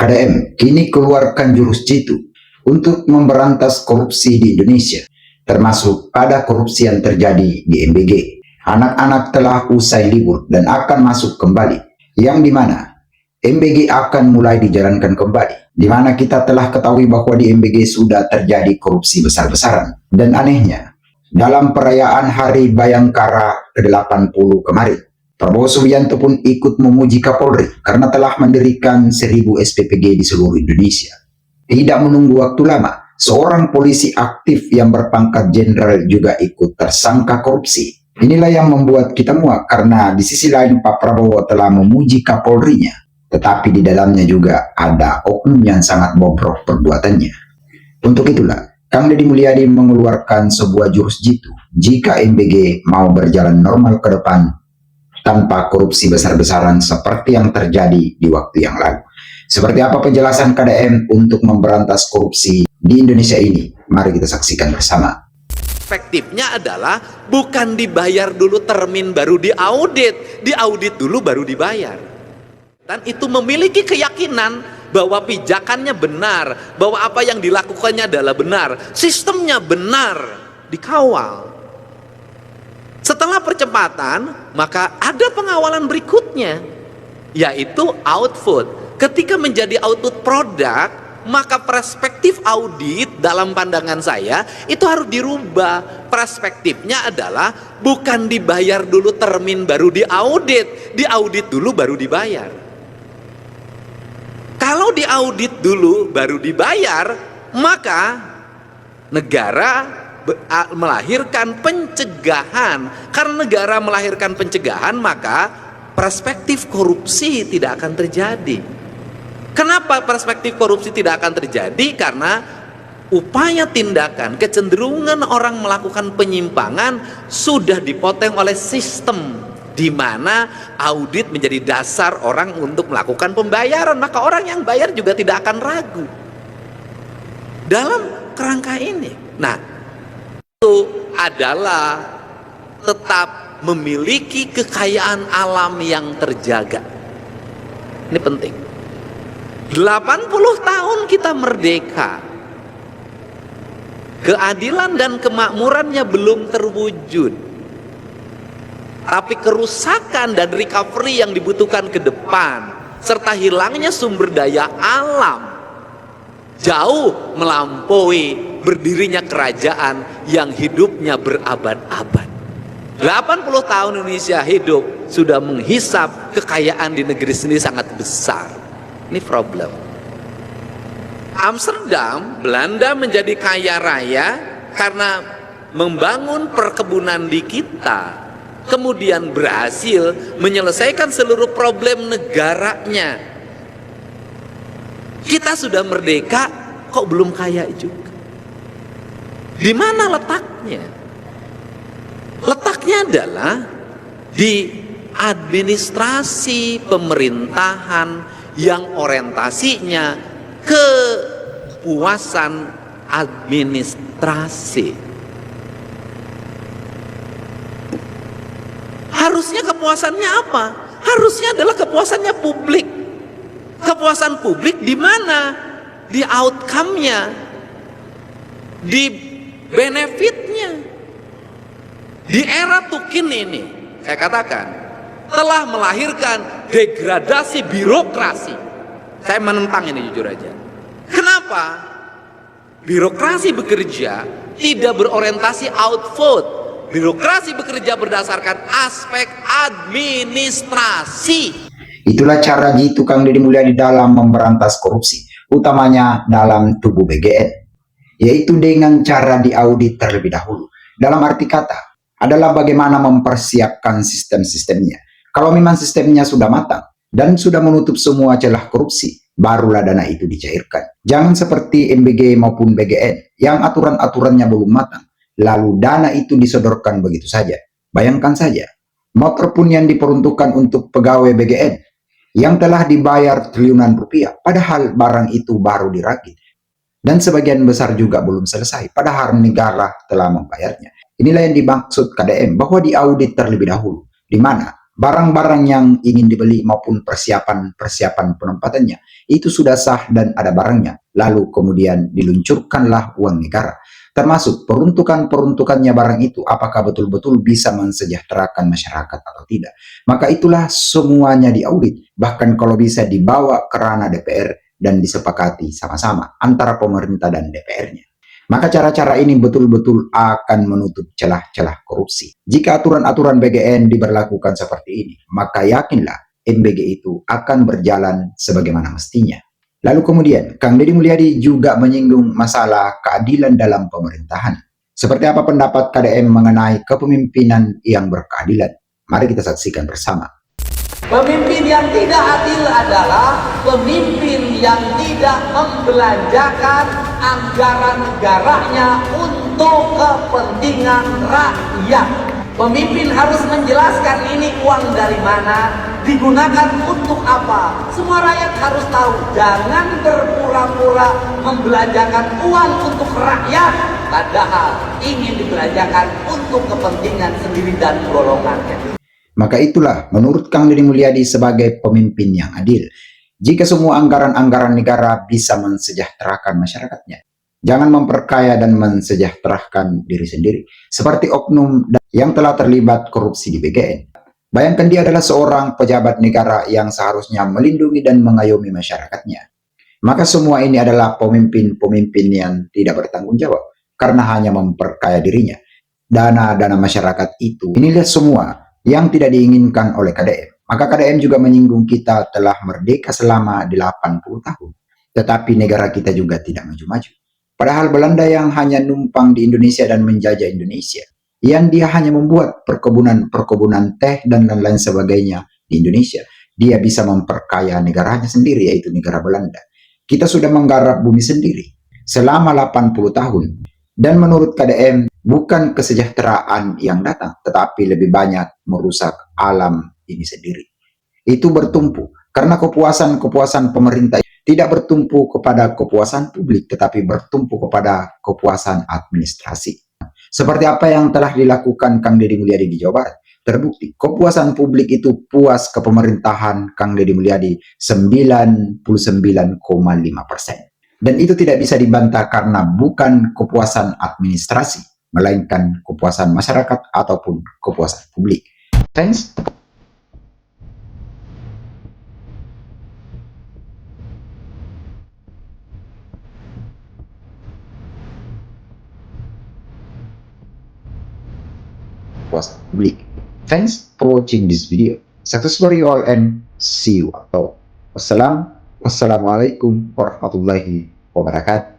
KDM kini keluarkan jurus jitu untuk memberantas korupsi di Indonesia, termasuk pada korupsi yang terjadi di MBG. Anak-anak telah usai libur dan akan masuk kembali, yang dimana MBG akan mulai dijalankan kembali, di mana kita telah ketahui bahwa di MBG sudah terjadi korupsi besar-besaran. Dan anehnya, dalam perayaan Hari Bayangkara ke-80 kemarin, Prabowo Subianto pun ikut memuji Kapolri karena telah mendirikan 1000 SPPG di seluruh Indonesia. Tidak menunggu waktu lama, seorang polisi aktif yang berpangkat jenderal juga ikut tersangka korupsi. Inilah yang membuat kita muak karena di sisi lain Pak Prabowo telah memuji Kapolrinya, tetapi di dalamnya juga ada oknum yang sangat bobrok perbuatannya. Untuk itulah, Kang Deddy Mulyadi mengeluarkan sebuah jurus jitu jika MBG mau berjalan normal ke depan tanpa korupsi besar-besaran seperti yang terjadi di waktu yang lalu. Seperti apa penjelasan KDM untuk memberantas korupsi di Indonesia ini? Mari kita saksikan bersama. Perspektifnya adalah bukan dibayar dulu termin baru diaudit dulu baru dibayar. Dan itu memiliki keyakinan bahwa pijakannya benar, bahwa apa yang dilakukannya adalah benar, sistemnya benar, dikawal. Setelah percepatan, maka ada pengawalan berikutnya, yaitu output. Ketika menjadi output produk, maka perspektif audit dalam pandangan saya itu harus dirubah. Perspektifnya adalah bukan dibayar dulu termin baru diaudit dulu baru dibayar. Kalau diaudit dulu baru dibayar, maka negara melahirkan pencegahan. Karena negara melahirkan pencegahan, maka perspektif korupsi tidak akan terjadi. Kenapa perspektif korupsi tidak akan terjadi? Karena upaya tindakan, kecenderungan orang melakukan penyimpangan sudah dipotong oleh sistem, di mana audit menjadi dasar orang untuk melakukan pembayaran. Maka orang yang bayar juga tidak akan ragu dalam kerangka ini. Nah, itu adalah tetap memiliki kekayaan alam yang terjaga. Ini penting. 80 tahun kita merdeka, keadilan dan kemakmurannya belum terwujud, tapi kerusakan dan recovery yang dibutuhkan ke depan serta hilangnya sumber daya alam jauh melampaui berdirinya kerajaan yang hidupnya berabad-abad. 80 tahun Indonesia hidup sudah menghisap kekayaan di negeri sendiri sangat besar. Ini problem. Amsterdam, Belanda menjadi kaya raya karena membangun perkebunan di kita, kemudian berhasil menyelesaikan seluruh problem negaranya. Kita sudah merdeka, kok belum kaya juga? Di mana letaknya? Letaknya adalah di administrasi pemerintahan yang orientasinya kepuasan administrasi. Harusnya kepuasannya apa? Harusnya adalah kepuasannya publik. Kepuasan publik di mana? Di outcome-nya, di benefitnya. Di era Tukin ini, saya katakan, telah melahirkan degradasi birokrasi. Saya menentang ini jujur aja. Kenapa? Birokrasi bekerja tidak berorientasi output. Birokrasi bekerja berdasarkan aspek administrasi. Itulah cara jitu Kang Deddy Mulyadi dalam memberantas korupsi, utamanya dalam tubuh BGN, yaitu dengan cara diaudit terlebih dahulu. Dalam arti kata, adalah bagaimana mempersiapkan sistem-sistemnya. Kalau memang sistemnya sudah matang dan sudah menutup semua celah korupsi, barulah dana itu dicairkan. Jangan seperti MBG maupun BGN yang aturan-aturannya belum matang, lalu dana itu disodorkan begitu saja. Bayangkan saja, motor pun yang diperuntukkan untuk pegawai BGN yang telah dibayar triliunan rupiah, padahal barang itu baru dirakit. Dan sebagian besar juga belum selesai, padahal negara telah membayarnya. Inilah yang dimaksud KDM, bahwa diaudit terlebih dahulu, di mana Barang-barang yang ingin dibeli maupun persiapan penempatannya itu sudah sah dan ada barangnya. Lalu kemudian diluncurkanlah uang negara. Termasuk peruntukannya barang itu apakah betul-betul bisa mensejahterakan masyarakat atau tidak. Maka itulah semuanya diaudit. Bahkan kalau bisa dibawa ke ranah DPR dan disepakati sama-sama antara pemerintah dan DPR-nya. Maka cara-cara ini betul-betul akan menutup celah-celah korupsi. Jika aturan-aturan BGN diberlakukan seperti ini, maka yakinlah MBG itu akan berjalan sebagaimana mestinya. Lalu kemudian, Kang Deddy Mulyadi juga menyinggung masalah keadilan dalam pemerintahan. Seperti apa pendapat KDM mengenai kepemimpinan yang berkeadilan? Mari kita saksikan bersama. Pemimpin yang tidak adil adalah pemimpin yang tidak membelanjakan anggaran negaranya untuk kepentingan rakyat. Pemimpin harus menjelaskan ini uang dari mana, digunakan untuk apa. Semua rakyat harus tahu. Jangan berpura-pura membelanjakan uang untuk rakyat, padahal ingin dibelanjakan untuk kepentingan sendiri dan golongannya. Maka itulah menurut Kang Deddy Mulyadi sebagai pemimpin yang adil. Jika semua anggaran-anggaran negara bisa mensejahterakan masyarakatnya, jangan memperkaya dan mensejahterakan diri sendiri. Seperti oknum yang telah terlibat korupsi di BGN. Bayangkan dia adalah seorang pejabat negara yang seharusnya melindungi dan mengayomi masyarakatnya. Maka semua ini adalah pemimpin-pemimpin yang tidak bertanggung jawab karena hanya memperkaya dirinya. Dana-dana masyarakat itu, inilah semua yang tidak diinginkan oleh KDM. Maka KDM juga menyinggung kita telah merdeka selama 80 tahun. Tetapi negara kita juga tidak maju-maju. Padahal Belanda yang hanya numpang di Indonesia dan menjajah Indonesia. Yang dia hanya membuat perkebunan teh dan lain-lain sebagainya di Indonesia. Dia bisa memperkaya negaranya sendiri, yaitu negara Belanda. Kita sudah menggarap bumi sendiri selama 80 tahun. Dan menurut KDM, bukan kesejahteraan yang datang, tetapi lebih banyak merusak alam ini sendiri. Itu bertumpu, karena kepuasan pemerintah tidak bertumpu kepada kepuasan publik, tetapi bertumpu kepada kepuasan administrasi. Seperti apa yang telah dilakukan Kang Deddy Mulyadi di Jawa Barat. Terbukti, kepuasan publik itu puas ke pemerintahan Kang Deddy Mulyadi 99,5%. Dan itu tidak bisa dibantah karena bukan kepuasan administrasi, melainkan kepuasan masyarakat ataupun kepuasan publik. Thanks. Kepuasan publik. Thanks for watching this video. Success for you all and see you. Wassalamualaikum warahmatullahi wabarakatuh.